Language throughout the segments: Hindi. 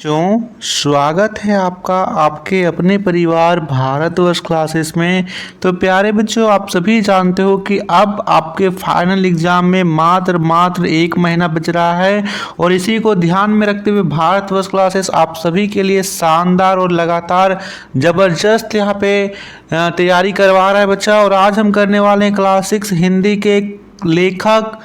स्वागत है आपका आपके अपने परिवार भारतवर्ष क्लासेस में। तो प्यारे बच्चों, आप सभी जानते हो कि अब आपके फाइनल एग्जाम में मात्र 1 महीना बच रहा है और इसी को ध्यान में रखते हुए भारतवर्ष क्लासेस आप सभी के लिए शानदार और लगातार ज़बरदस्त यहाँ पे तैयारी करवा रहा है बच्चा। और आज हम करने वाले हैं क्लास 6 हिंदी के लेखक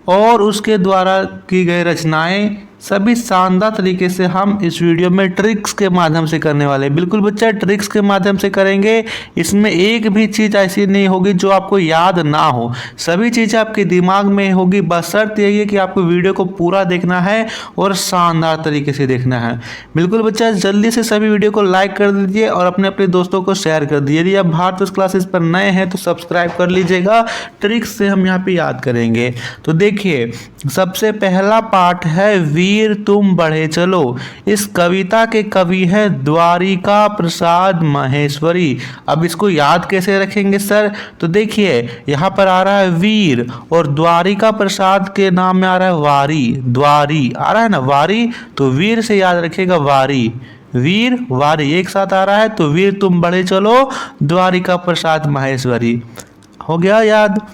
और उसके द्वारा की गई रचनाएं सभी शानदार तरीके से हम इस वीडियो में ट्रिक्स के माध्यम से करने वाले हैं। बिल्कुल बच्चा, ट्रिक्स के माध्यम से करेंगे। इसमें एक भी चीज़ ऐसी नहीं होगी जो आपको याद ना हो, सभी चीज़ें आपके दिमाग में होगी। बशर्ते यही है कि आपको वीडियो को पूरा देखना है और शानदार तरीके से देखना है। बिल्कुल बच्चा, जल्दी से सभी वीडियो को लाइक कर दीजिए और अपने अपने दोस्तों को शेयर कर दीजिए। यदि आप भारतवर्ष क्लासेस पर नए हैं तो सब्सक्राइब कर लीजिएगा। ट्रिक्स से हम यहाँ पे याद करेंगे। तो देखिए, सबसे पहला पार्ट है वीर तुम बढ़े चलो। इस कविता के कवि है द्वारिका प्रसाद माहेश्वरी। अब इसको याद कैसे रखेंगे सर? तो देखिए, यहाँ पर आ रहा है वीर और द्वारिका प्रसाद के नाम में आ रहा है वारी। द्वारी आ रहा है ना, वारी, तो वीर से याद रखिएगा वारी। वीर वारी एक साथ आ रहा है, तो वीर तुम बढ़े चलो द्वारिका प्रसाद माहेश्वरी हो गया याद।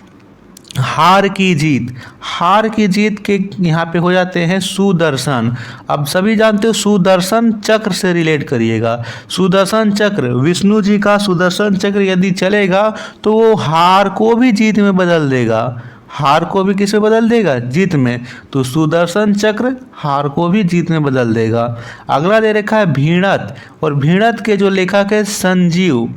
हार की जीत, हार की जीत के यहाँ पे हो जाते हैं सुदर्शन। अब सभी जानते हो सुदर्शन चक्र से रिलेट करिएगा। सुदर्शन चक्र, विष्णु जी का सुदर्शन चक्र यदि चलेगा तो वो हार को भी जीत में बदल देगा। हार को भी किस में बदल देगा? जीत में। तो सुदर्शन चक्र हार को भी जीत में बदल देगा। अगला दे रखा है भीड़त, और भीड़त के जो लेखक है संजीव।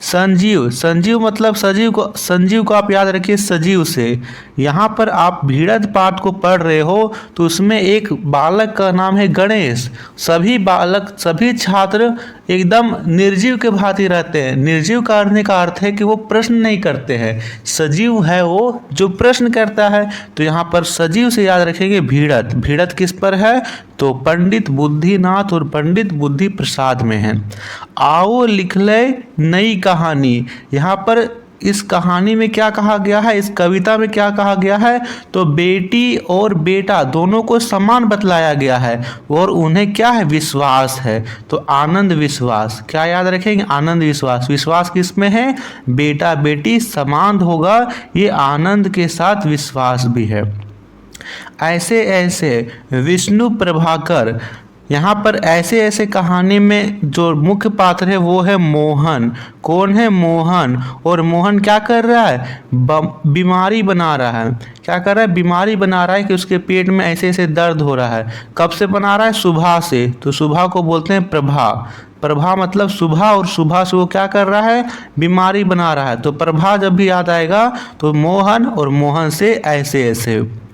संजीव, संजीव मतलब संजीव को आप याद रखिए सजीव से। यहाँ पर आप भीड़त पाठ को पढ़ रहे हो तो उसमें एक बालक का नाम है गणेश। सभी छात्र एकदम निर्जीव के भांति रहते हैं। निर्जीव करने का अर्थ है कि वो प्रश्न नहीं करते हैं। सजीव है वो जो प्रश्न करता है। तो यहाँ पर सजीव से याद रखेंगे भीड़त। भीड़त किस पर है? तो पंडित बुद्धिनाथ और पंडित बुद्धि प्रसाद में है। आओ लिख ले नई कहानी। यहाँ पर इस कहानी में क्या कहा गया है, इस कविता में क्या कहा गया है? तो बेटी और बेटा दोनों को समान बतलाया गया है और उन्हें क्या है? विश्वास है। तो आनंद विश्वास, क्या याद रखेंगे? आनंद विश्वास। विश्वास किस में है? बेटा बेटी समान होगा, ये आनंद के साथ विश्वास भी है। ऐसे ऐसे विष्णु प्रभाकर। यहाँ पर ऐसे ऐसे कहानी में जो मुख्य पात्र है वो है मोहन। कौन है? मोहन। और मोहन क्या कर रहा है? बीमारी बना रहा है। क्या कर रहा है? बीमारी बना रहा है कि उसके पेट में ऐसे ऐसे दर्द हो रहा है। कब से बना रहा है? सुबह से। तो सुबह को बोलते हैं प्रभा। प्रभा मतलब सुबह, और सुबह से वो क्या कर रहा है? बीमारी बना रहा है। तो प्रभा जब भी याद आएगा तो मोहन, और मोहन से ऐसे ऐसे।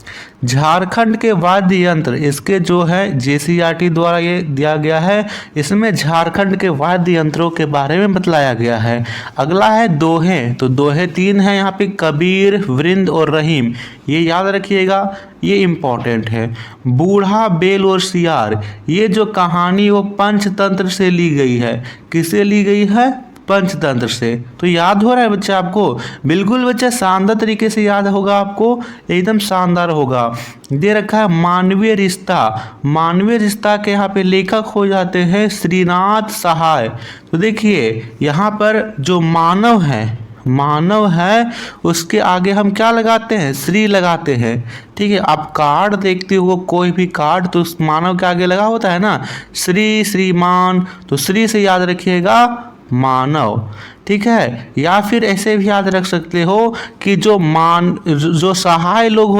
झारखंड के वाद्य यंत्र, इसके जो है जेसीईआरटी द्वारा ये दिया गया है। इसमें झारखंड के वाद्य यंत्रों के बारे में बतलाया गया है। अगला है दोहे। तो दोहे 3 हैं यहाँ पे, कबीर, वृंद और रहीम। ये याद रखिएगा, ये इम्पोर्टेंट है। बूढ़ा बेल और सियार, ये जो कहानी वो पंचतंत्र से ली गई है। किससे ली गई है? पंचतंत्र से। तो याद हो रहा है बच्चा आपको? बिल्कुल बच्चा, शानदार तरीके से याद होगा आपको, एकदम शानदार होगा। दे रखा है मानवीय रिश्ता। मानवीय रिश्ता के यहाँ पे लेखक हो जाते हैं श्रीनाथ सहाय। तो देखिए, यहाँ पर जो मानव है उसके आगे हम क्या लगाते हैं? श्री लगाते हैं। ठीक है, आप कार्ड देखते हो, कोई भी कार्ड तो उस मानव के आगे लगा होता है ना, श्री, श्रीमान। तो श्री से याद रखिएगा मानव। ठीक है, या फिर ऐसे भी याद रख सकते हो कि जो सहाय लोग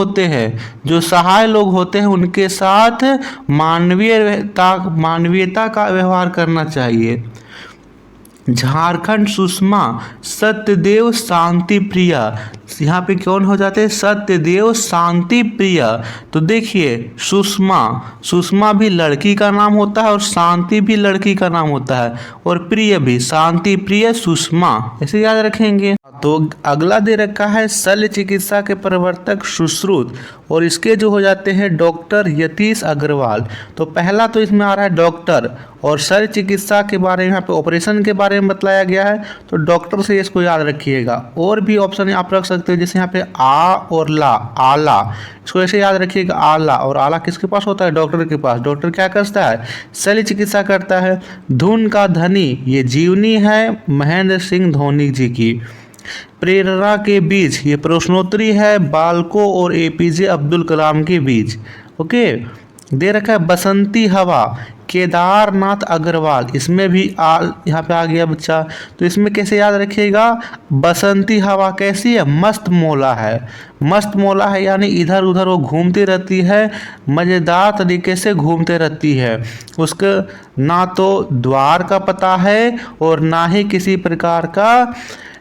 होते हैं उनके साथ मानवीयता का व्यवहार करना चाहिए। झारखंड सुषमा सत्यदेव शांति प्रिया। यहाँ पे कौन हो जाते हैं? सत्यदेव शांति प्रिया। तो देखिए, सुषमा भी लड़की का नाम होता है और शांति भी लड़की का नाम होता है, और प्रिय भी, शांति प्रिय सुषमा, ऐसे याद रखेंगे। तो अगला दे रखा है शल्य चिकित्सा के प्रवर्तक सुश्रुत, और इसके जो हो जाते हैं डॉक्टर यतीश अग्रवाल। तो पहला तो इसमें आ रहा है डॉक्टर, और शल्य चिकित्सा के बारे में यहाँ पे ऑपरेशन के बारे में बतलाया गया है, तो डॉक्टर से इसको याद रखिएगा। और भी ऑप्शन आप रख सकते हो, जैसे यहाँ पे आ और ला, आला, इसको ऐसे याद रखिएगा आला। और आला किसके पास होता है? डॉक्टर के पास। डॉक्टर क्या करता है? शल्य चिकित्सा करता है। धुन का धनी, ये जीवनी है महेंद्र सिंह धोनी जी की। प्रेरणा के बीच, ये प्रश्नोत्तरी है बालको और एपीजे अब्दुल कलाम के बीच। ओके, दे रखा है बसंती हवा, केदारनाथ अग्रवाल, इसमें भी यहाँ पे आ गया बच्चा। तो इसमें कैसे याद रखिएगा? बसंती हवा कैसी है? मस्त मौला है। मस्त मौला है यानी इधर उधर वो घूमती रहती है, मज़ेदार तरीके से घूमते रहती है। उसके ना तो द्वार का पता है और ना ही किसी प्रकार का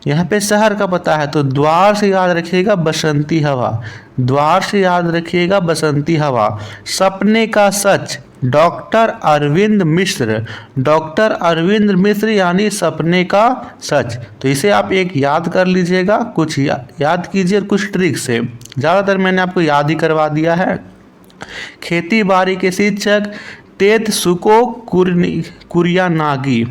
यहाँ पे शहर का पता है। तो द्वार से याद रखिएगा बसंती हवा, द्वार से याद रखिएगा बसंती हवा। सपने का सच, डॉक्टर अरविंद मिश्र, डॉक्टर अरविंद मिश्र यानी सपने का सच। तो इसे आप एक याद कर लीजिएगा, कुछ याद कीजिए और कुछ ट्रिक से। ज़्यादातर मैंने आपको याद ही करवा दिया है। खेती बाड़ी के शिक्षक तेतसुको कुरियानागी।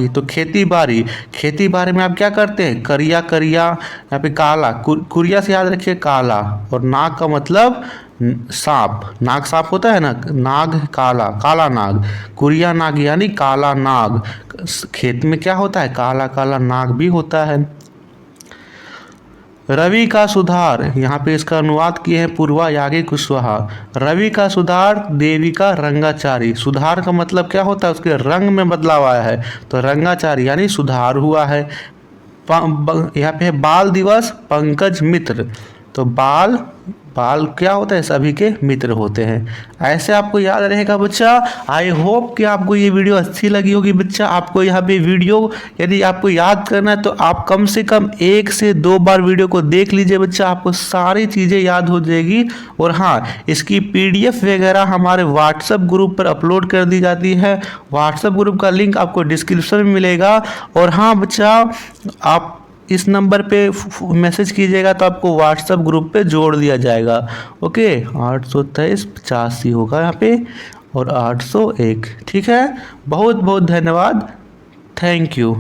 तो खेती बाड़ी में आप क्या करते हैं? करिया करिया, यहाँ पे काला, कुरिया से याद रखिए काला, और नाग का मतलब सांप, नाग सांप होता है ना, नाग काला, काला नाग, कुरिया नाग यानी काला नाग। खेत में क्या होता है? काला काला नाग भी होता है। रवि का सुधार, यहाँ पे इसका अनुवाद किए हैं पूर्वा यागी कुशवाहा। रवि का सुधार, देवी का रंगाचारी। सुधार का मतलब क्या होता है? उसके रंग में बदलाव आया है, तो रंगाचारी यानी सुधार हुआ है। यहाँ पे है बाल दिवस, पंकज मित्र। तो बाल क्या होता है? सभी के मित्र होते हैं। ऐसे आपको याद रहेगा बच्चा। आई होप कि आपको ये वीडियो अच्छी लगी होगी बच्चा। आपको यहाँ पे वीडियो यदि आपको याद करना है तो आप कम से कम 1 से 2 बार वीडियो को देख लीजिए बच्चा, आपको सारी चीज़ें याद हो जाएगी। और हाँ, इसकी PDF वगैरह हमारे व्हाट्सएप ग्रुप पर अपलोड कर दी जाती है। व्हाट्सएप ग्रुप का लिंक आपको डिस्क्रिप्शन में मिलेगा। और हाँ बच्चा, आप इस नंबर पे मैसेज कीजिएगा तो आपको व्हाट्सएप ग्रुप पे जोड़ दिया जाएगा। ओके, 823-85 होगा यहाँ पे, और 801। ठीक है, बहुत बहुत धन्यवाद। Thank you.